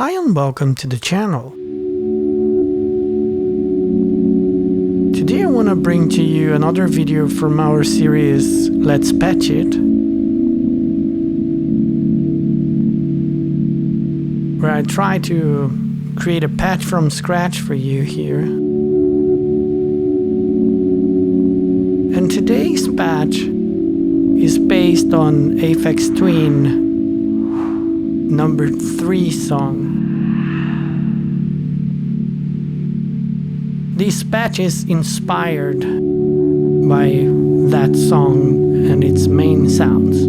Hi and welcome to the channel. Today I want to bring to you another video from our series Let's Patch It, where I try to create a patch from scratch for you here. And today's patch is based on Aphex Twin number 3 song. This patch is inspired by that song and its main sounds.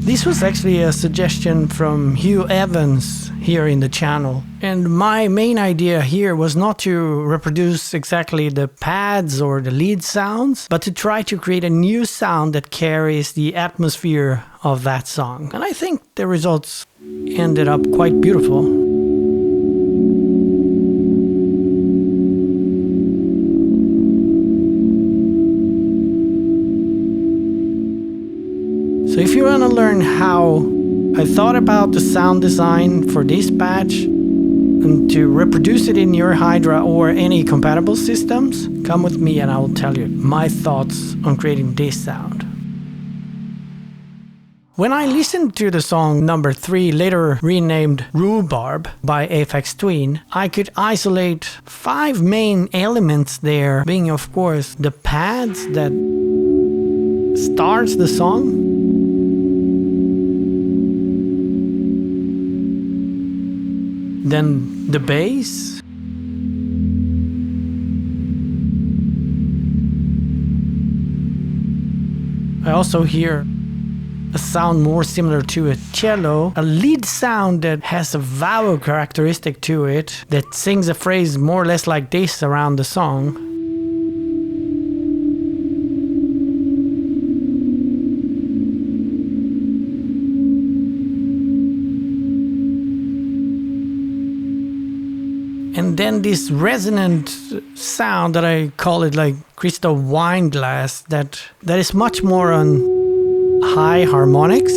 This was actually a suggestion from Hugh Evans here in the channel. And my main idea here was not to reproduce exactly the pads or the lead sounds, but to try to create a new sound that carries the atmosphere of that song. And I think the results ended up quite beautiful. So if you want to learn how I thought about the sound design for this patch and to reproduce it in your Hydra or any compatible systems, come with me and I will tell you my thoughts on creating this sound. When I listened to the song number 3, later renamed Rhubarb by Aphex Twin, I could isolate 5 main elements there, being of course the pads that starts the song, then the bass, I also hear a sound more similar to a cello, a lead sound that has a vowel characteristic to it, that sings a phrase more or less like this around the song. And then this resonant sound that I call it like crystal wine glass, that is much more on high harmonics.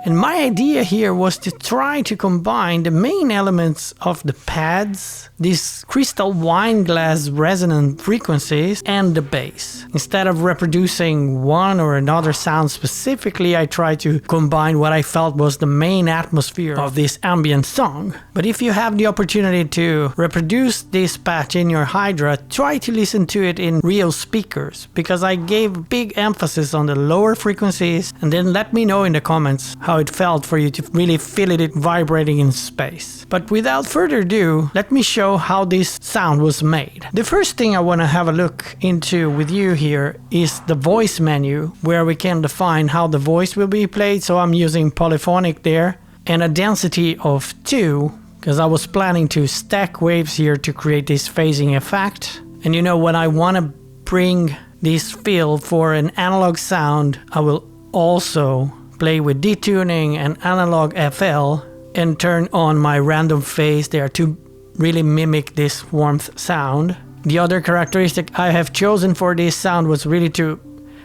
And my idea here was to try to combine the main elements of the pads, these crystal wine glass resonant frequencies, and the bass. Instead of reproducing one or another sound specifically, I tried to combine what I felt was the main atmosphere of this ambient song. But if you have the opportunity to reproduce this patch in your Hydra, try to listen to it in real speakers, because I gave big emphasis on the lower frequencies, and then let me know in the comments how it felt for you to really feel it vibrating in space. But without further ado, let me show how this sound was made. The first thing I want to have a look into with you here is the voice menu, where we can define how the voice will be played. So I'm using polyphonic there and a density of 2, because I was planning to stack waves here to create this phasing effect. And you know, when I want to bring this feel for an analog sound, I will also play with detuning and analog FL and turn on my random phase there to really mimic this warmth sound. The other characteristic I have chosen for this sound was really to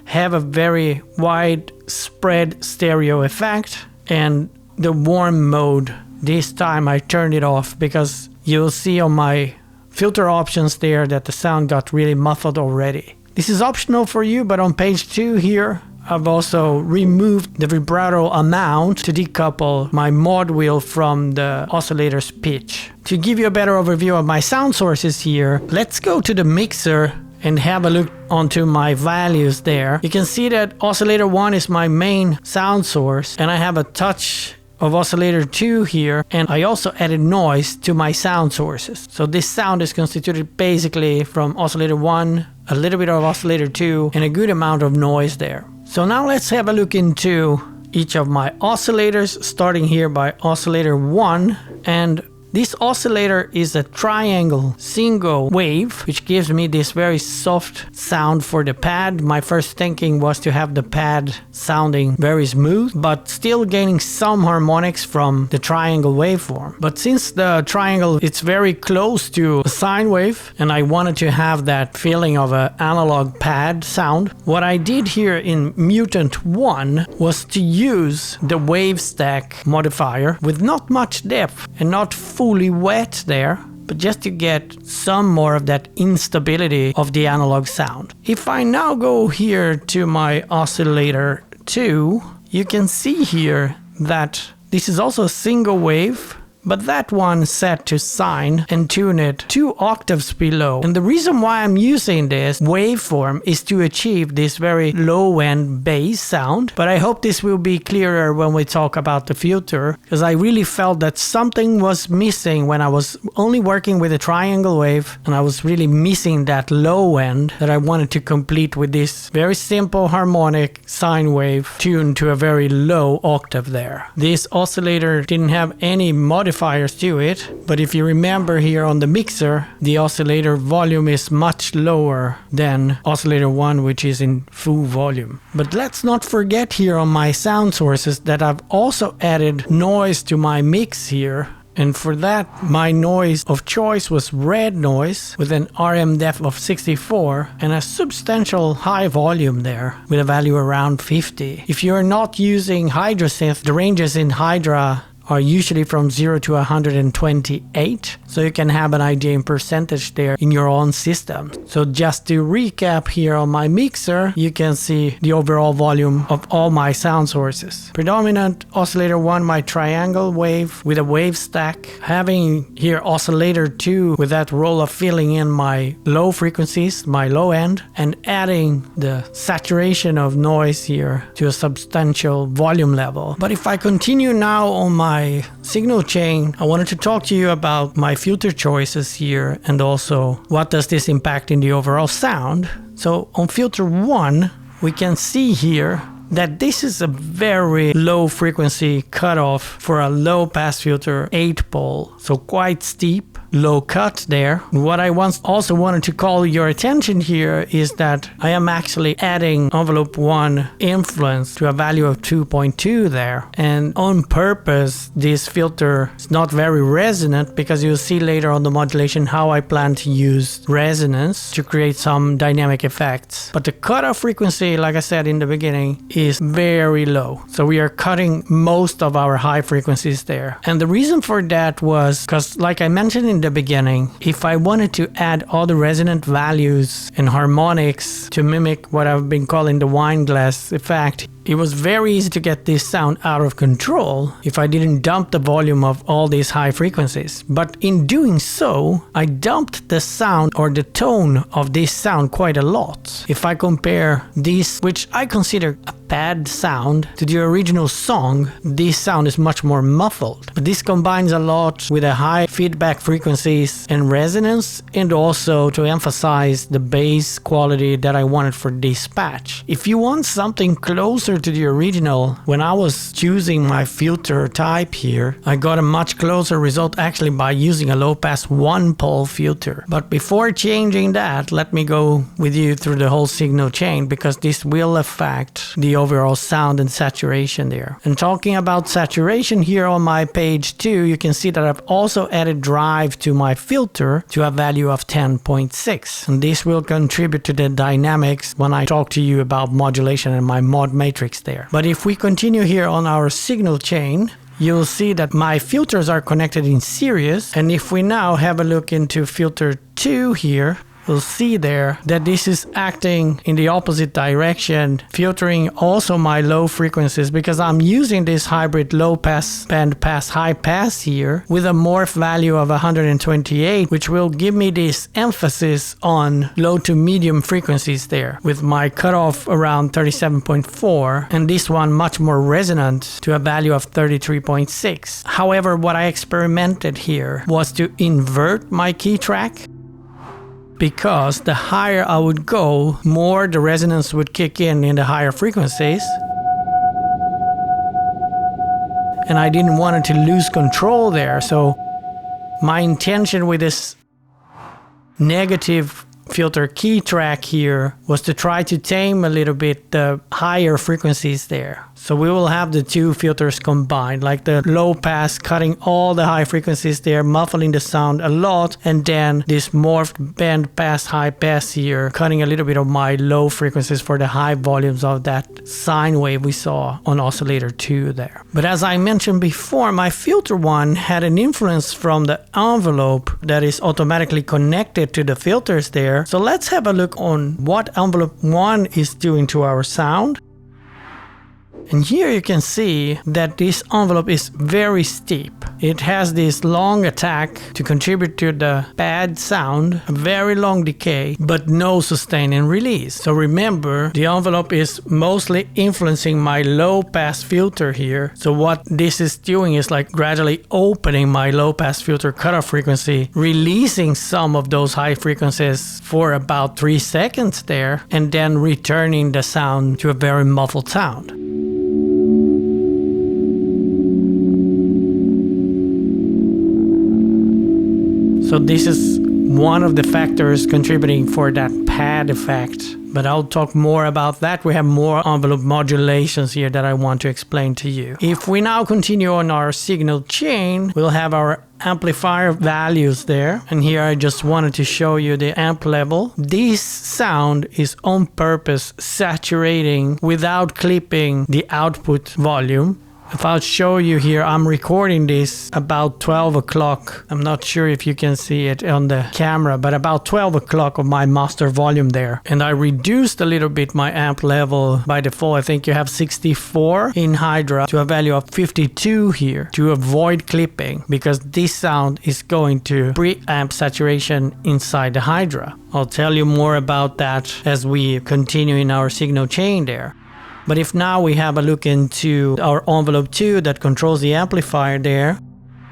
have a very widespread stereo effect, and the warm mode, this time I turned it off because you'll see on my filter options there that the sound got really muffled already. This is optional for you, but on page 2 here I've also removed the vibrato amount to decouple my mod wheel from the oscillator's pitch. To give you a better overview of my sound sources here, let's go to the mixer and have a look onto my values there. You can see that oscillator 1 is my main sound source, and I have a touch of oscillator 2 here, and I also added noise to my sound sources. So this sound is constituted basically from oscillator 1, a little bit of oscillator 2, and a good amount of noise there. So now let's have a look into each of my oscillators, starting here by oscillator 1. And This oscillator is a triangle single wave, which gives me this very soft sound for the pad. My first thinking was to have the pad sounding very smooth, but still gaining some harmonics from the triangle waveform. But since the triangle it's very close to a sine wave, and I wanted to have that feeling of an analog pad sound, what I did here in MUTANT 1 was to use the wave stack modifier with not much depth and not fully wet there, but just to get some more of that instability of the analog sound. If I now go here to my oscillator 2, you can see here that this is also a single wave, but that one set to sine and tune it 2 octaves below. And the reason why I'm using this waveform is to achieve this very low-end bass sound. But I hope this will be clearer when we talk about the filter, because I really felt that something was missing when I was only working with a triangle wave, and I was really missing that low end that I wanted to complete with this very simple harmonic sine wave tuned to a very low octave there. This oscillator didn't have any modifiers to it, but if you remember here on the mixer, the oscillator volume is much lower than oscillator 1, which is in full volume. But let's not forget here on my sound sources that I've also added noise to my mix here. And for that, my noise of choice was red noise with an RM depth of 64 and a substantial high volume there with a value around 50. If you're not using Hydrasynth, the ranges in Hydra are usually from 0 to 128, so you can have an idea in percentage there in your own system. So just to recap here on my mixer, you can see the overall volume of all my sound sources. Predominant oscillator 1, my triangle wave with a wave stack. Having here oscillator 2 with that role of filling in my low frequencies, my low end, and adding the saturation of noise here to a substantial volume level. But if I continue now on my signal chain, I wanted to talk to you about my filter choices here and also what does this impact in the overall sound. So on filter 1, we can see here that this is a very low frequency cutoff for a low pass filter 8-pole, so quite steep. Low cut there. What I also wanted to call your attention here is that I am actually adding envelope 1 influence to a value of 2.2 there. And on purpose, this filter is not very resonant because you'll see later on the modulation how I plan to use resonance to create some dynamic effects. But the cutoff frequency, like I said in the beginning, is very low. So we are cutting most of our high frequencies there. And the reason for that was because, like I mentioned in the beginning, if I wanted to add all the resonant values and harmonics to mimic what I've been calling the wine glass effect, it was very easy to get this sound out of control if I didn't dump the volume of all these high frequencies. But in doing so, I dumped the sound or the tone of this sound quite a lot. If I compare this, which I consider a pad sound, to the original song, this sound is much more muffled. But this combines a lot with the high feedback frequencies and resonance, and also to emphasize the bass quality that I wanted for this patch. If you want something closer to the original, when I was choosing my filter type here, I got a much closer result actually by using a low pass 1-pole filter. But before changing that, let me go with you through the whole signal chain, because this will affect the overall sound and saturation there. And talking about saturation here on my page 2, you can see that I've also added drive to my filter to a value of 10.6. And this will contribute to the dynamics when I talk to you about modulation and my mod matrix there. But if we continue here on our signal chain, you'll see that my filters are connected in series. And if we now have a look into filter 2 here, we'll see there that this is acting in the opposite direction, filtering also my low frequencies, because I'm using this hybrid low pass, band pass, high pass here with a morph value of 128, which will give me this emphasis on low to medium frequencies there, with my cutoff around 37.4 and this one much more resonant to a value of 33.6. However, what I experimented here was to invert my key track, because the higher I would go, more the resonance would kick in the higher frequencies. And I didn't want it to lose control there, so My intention with this negative filter key track here was to try to tame a little bit the higher frequencies there. So we will have the two filters combined, like the low pass cutting all the high frequencies there, muffling the sound a lot, and then this morphed band pass high pass here, cutting a little bit of my low frequencies for the high volumes of that sine wave we saw on oscillator 2 there. But as I mentioned before, my filter 1 had an influence from the envelope that is automatically connected to the filters there. So let's have a look on what envelope 1 is doing to our sound. And here you can see that this envelope is very steep. It has this long attack to contribute to the pad sound, a very long decay, but no sustain and release. So remember, the envelope is mostly influencing my low pass filter here. So what this is doing is like gradually opening my low pass filter cutoff frequency, releasing some of those high frequencies for about 3 seconds there, and then returning the sound to a very muffled sound. So this is one of the factors contributing for that pad effect, but I'll talk more about that. We have more envelope modulations here that I want to explain to you. If we now continue on our signal chain, we'll have our amplifier values there. And here I just wanted to show you the amp level. This sound is on purpose saturating without clipping the output volume. If I'll show you here, I'm recording this about 12 o'clock. I'm not sure if you can see it on the camera, but about 12 o'clock of my master volume there. And I reduced a little bit my amp level by default. I think you have 64 in Hydra to a value of 52 here to avoid clipping, because this sound is going to preamp saturation inside the Hydra. I'll tell you more about that as we continue in our signal chain there. But if now we have a look into our envelope 2 that controls the amplifier there,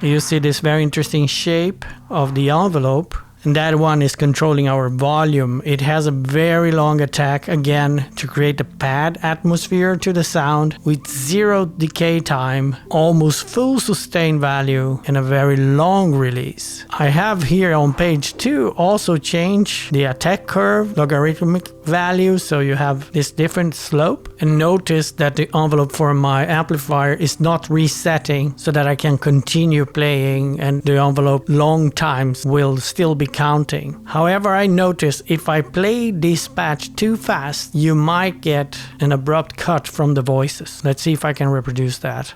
you see this very interesting shape of the envelope. And that one is controlling our volume. It has a very long attack, again, to create a pad atmosphere to the sound with 0 decay time, almost full sustain value, and a very long release. I have here on page 2 also changed the attack curve, logarithmic value, so you have this different slope. And notice that the envelope for my amplifier is not resetting so that I can continue playing, and the envelope long times will still be counting. However, I notice if I play this patch too fast, you might get an abrupt cut from the voices. Let's see if I can reproduce that.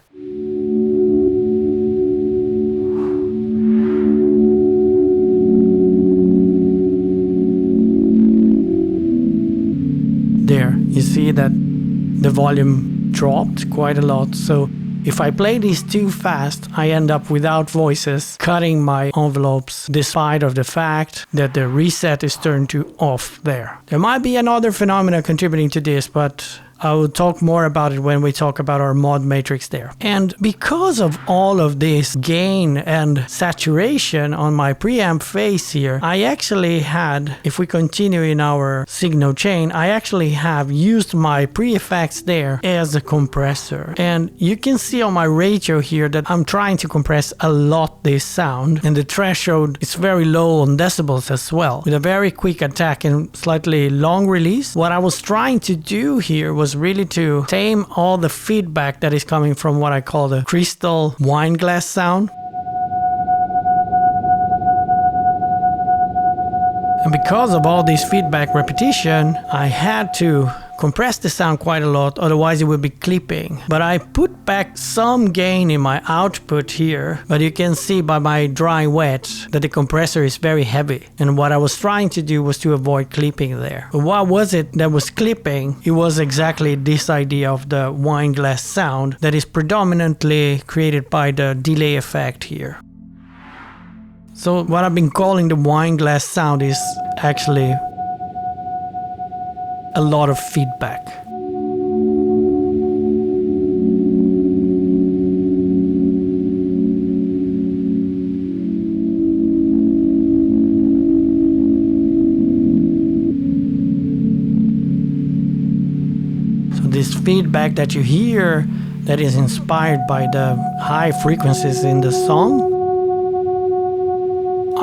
There, you see that the volume dropped quite a lot. So if I play these too fast, I end up without voices, cutting my envelopes despite of the fact that the reset is turned to off there. There might be another phenomena contributing to this, but I will talk more about it when we talk about our mod matrix there. And because of all of this gain and saturation on my preamp phase here, I actually had, if we continue in our signal chain, I actually have used my pre-effects there as a compressor. And you can see on my ratio here that I'm trying to compress a lot this sound, and the threshold is very low on decibels as well, with a very quick attack and slightly long release. What I was trying to do here was really to tame all the feedback that is coming from what I call the crystal wine glass sound. And because of all this feedback repetition, I had to compress the sound quite a lot, otherwise it would be clipping. But I put back some gain in my output here, but you can see by my dry wet that the compressor is very heavy. And what I was trying to do was to avoid clipping there. But what was it that was clipping? It was exactly this idea of the wine glass sound that is predominantly created by the delay effect here. So what I've been calling the wine glass sound is actually a lot of feedback. So this feedback that you hear that is inspired by the high frequencies in the song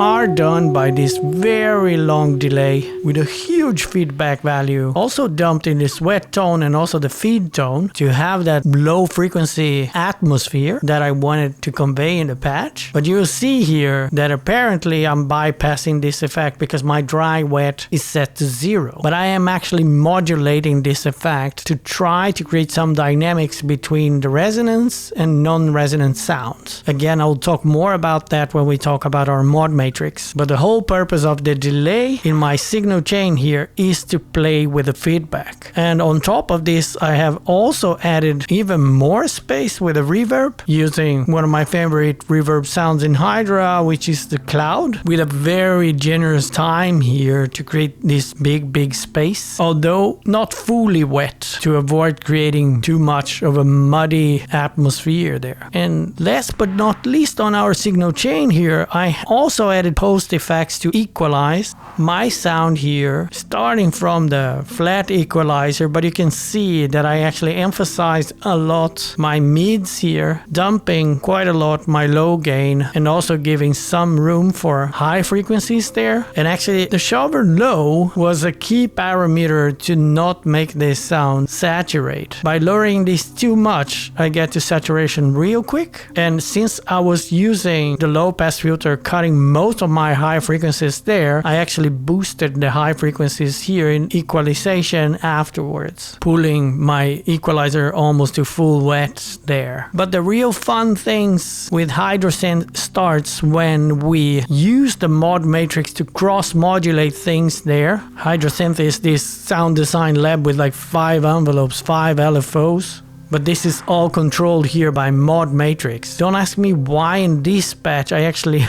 are done by this very long delay with a huge feedback value, also dumped in this wet tone and also the feed tone to have that low frequency atmosphere that I wanted to convey in the patch. But you'll see here that apparently I'm bypassing this effect because my dry wet is set to 0. But I am actually modulating this effect to try to create some dynamics between the resonance and non-resonant sounds. Again, I'll talk more about that when we talk about our mod matrix. But the whole purpose of the delay in my signal chain here is to play with the feedback. And on top of this, I have also added even more space with a reverb using one of my favorite reverb sounds in Hydra, which is the cloud, with a very generous time here to create this big space, although not fully wet, to avoid creating too much of a muddy atmosphere there. And last but not least on our signal chain here, I also added post effects to equalize my sound here, starting from the flat equalizer, but you can see that I actually emphasized a lot my mids here, dumping quite a lot my low gain and also giving some room for high frequencies there. And actually the shower low was a key parameter to not make this sound saturate. By lowering this too much, I get to saturation real quick. And since I was using the low pass filter cutting most of my high frequencies there, I actually boosted the high frequencies here in equalization afterwards, pulling my equalizer almost to full wet there. But the real fun things with Hydrasynth starts when we use the mod matrix to cross modulate things there. Hydrasynth is this sound design lab with like 5 envelopes, 5 LFOs. But this is all controlled here by mod matrix. Don't ask me why in this patch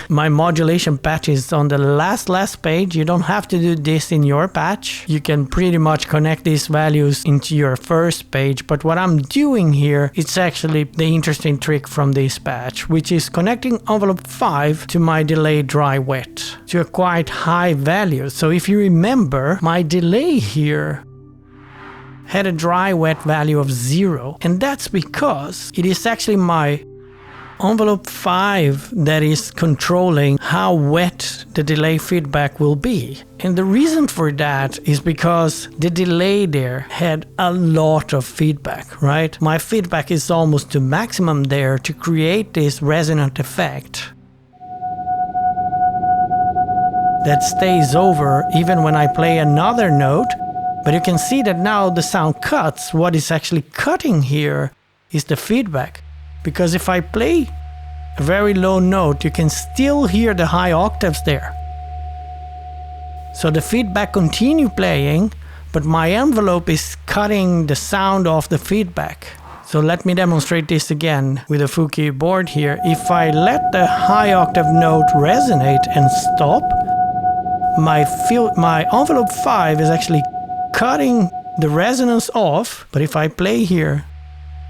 my modulation patch is on the last page. You don't have to do this in your patch. You can pretty much connect these values into your first page. But what I'm doing here, it's actually the interesting trick from this patch, which is connecting envelope 5 to my delay dry wet to a quite high value. So if you remember, my delay here had a dry wet value of 0, and that's because it is actually my envelope 5 that is controlling how wet the delay feedback will be. And the reason for that is because the delay there had a lot of feedback, right? My feedback is almost to maximum there to create this resonant effect that stays over even when I play another note. But you can see that now the sound cuts. What is actually cutting here is the feedback. Because if I play a very low note, you can still hear the high octaves there. So the feedback continue playing, but my envelope is cutting the sound off the feedback. So let me demonstrate this again with a Fuki board here. If I let the high octave note resonate and stop, my envelope 5 is actually cutting the resonance off, but if I play here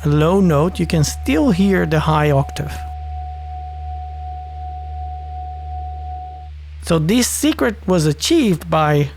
a low note, you can still hear the high octave. So this secret was achieved by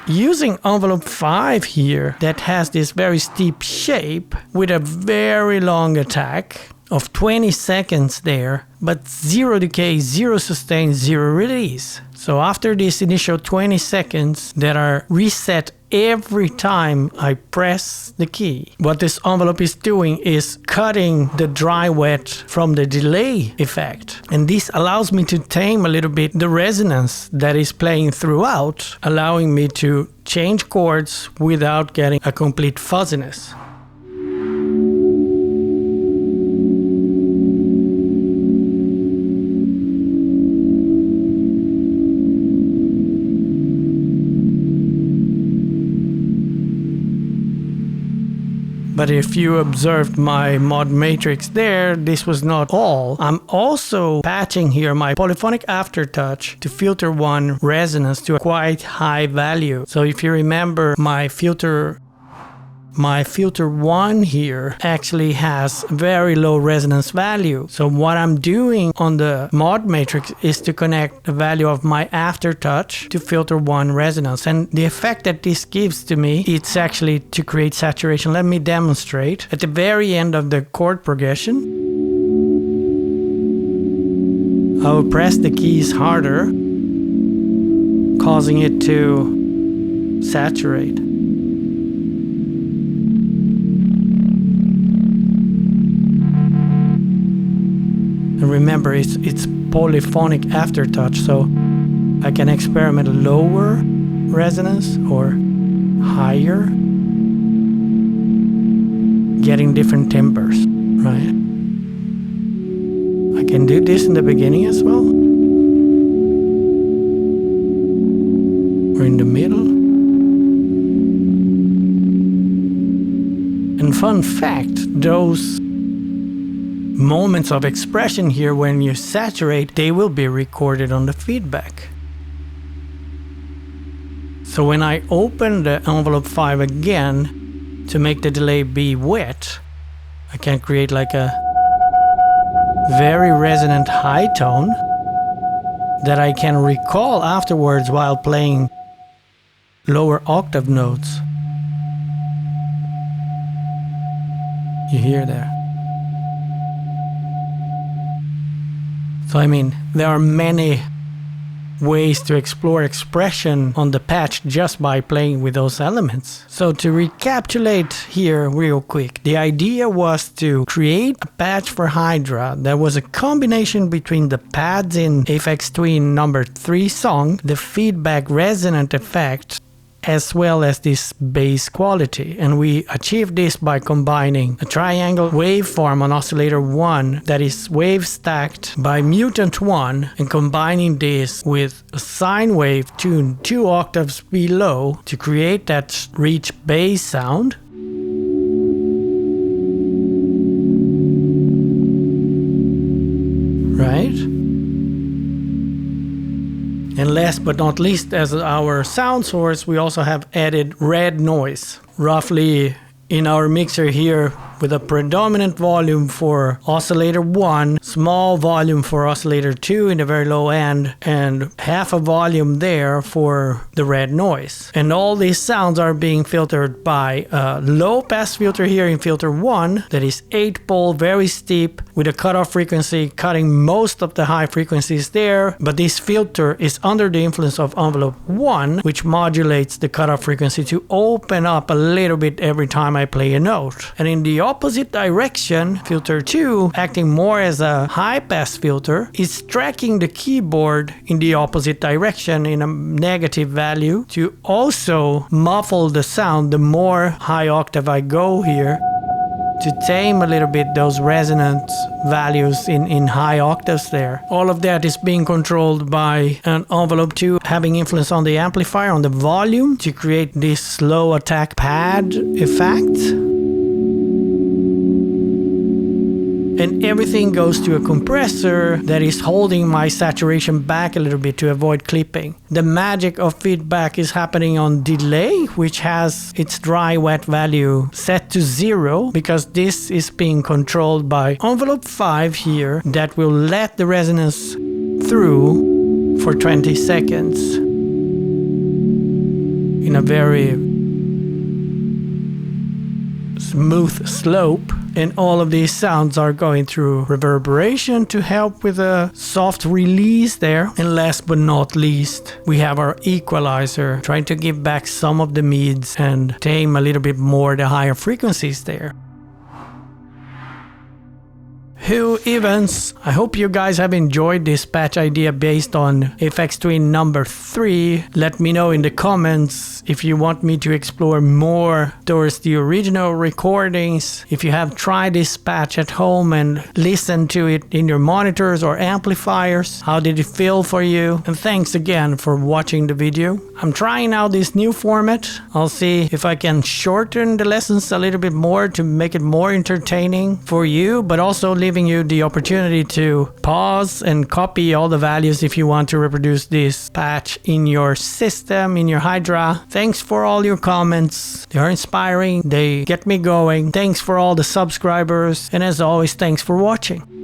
using envelope 5 here that has this very steep shape with a very long attack of 20 seconds there, but 0 decay, 0 sustain, 0 release. So after this initial 20 seconds that are reset every time I press the key, what this envelope is doing is cutting the dry wet from the delay effect. And this allows me to tame a little bit the resonance that is playing throughout, allowing me to change chords without getting a complete fuzziness. But if you observed my mod matrix there, this was not all. I'm also patching here my polyphonic aftertouch to filter 1 resonance to a quite high value. So if you remember, my filter 1 here actually has very low resonance value. So what I'm doing on the mod matrix is to connect the value of my aftertouch to filter 1 resonance. And the effect that this gives to me, it's actually to create saturation. Let me demonstrate. At the very end of the chord progression, I will press the keys harder causing it to saturate. And remember, it's polyphonic aftertouch, so I can experiment lower resonance or higher, getting different timbres, right? I can do this in the beginning as well, or in the middle. And fun fact, those moments of expression here when you saturate, they will be recorded on the feedback. So when I open the envelope 5 again to make the delay be wet, I can create like a very resonant high tone that I can recall afterwards while playing lower octave notes. You hear there? So I mean, there are many ways to explore expression on the patch just by playing with those elements. So to recapitulate here real quick, the idea was to create a patch for Hydra that was a combination between the pads in Aphex Twin number 3 song, the feedback resonant effect, as well as this bass quality. And we achieved this by combining a triangle waveform on oscillator 1 that is wave stacked by MUTANT 1 and combining this with a sine wave tuned 2 octaves below to create that rich bass sound. Right? And last but not least, as our sound source, we also have added red noise, roughly in our mixer here, with a predominant volume for oscillator 1, small volume for oscillator 2 in the very low end, and half a volume there for the red noise. And all these sounds are being filtered by a low pass filter here in filter 1 that is 8-pole, very steep, with a cutoff frequency cutting most of the high frequencies there. But this filter is under the influence of envelope 1, which modulates the cutoff frequency to open up a little bit every time I play a note. And in the opposite direction, filter 2, acting more as a high pass filter, is tracking the keyboard in the opposite direction in a negative value to also muffle the sound the more high octave I go here, to tame a little bit those resonant values in high octaves there. All of that is being controlled by an envelope 2 having influence on the amplifier, on the volume, to create this slow attack pad effect. And everything goes to a compressor that is holding my saturation back a little bit to avoid clipping. The magic of feedback is happening on delay, which has its dry wet value set to 0, because this is being controlled by envelope 5 here that will let the resonance through for 20 seconds in a very smooth slope. And all of these sounds are going through reverberation to help with a soft release there. And last but not least, we have our equalizer trying to give back some of the mids and tame a little bit more the higher frequencies there. Who evens? I hope you guys have enjoyed this patch idea based on Aphex Twin number 3. Let me know in the comments if you want me to explore more towards the original recordings. If you have tried this patch at home and listened to it in your monitors or amplifiers, how did it feel for you? And thanks again for watching the video. I'm trying out this new format. I'll see if I can shorten the lessons a little bit more to make it more entertaining for you, but also leaving you the opportunity to pause and copy all the values if you want to reproduce this patch in your system, in your Hydra. Thanks for all your comments. They are inspiring. They get me going. Thanks for all the subscribers. And as always, thanks for watching.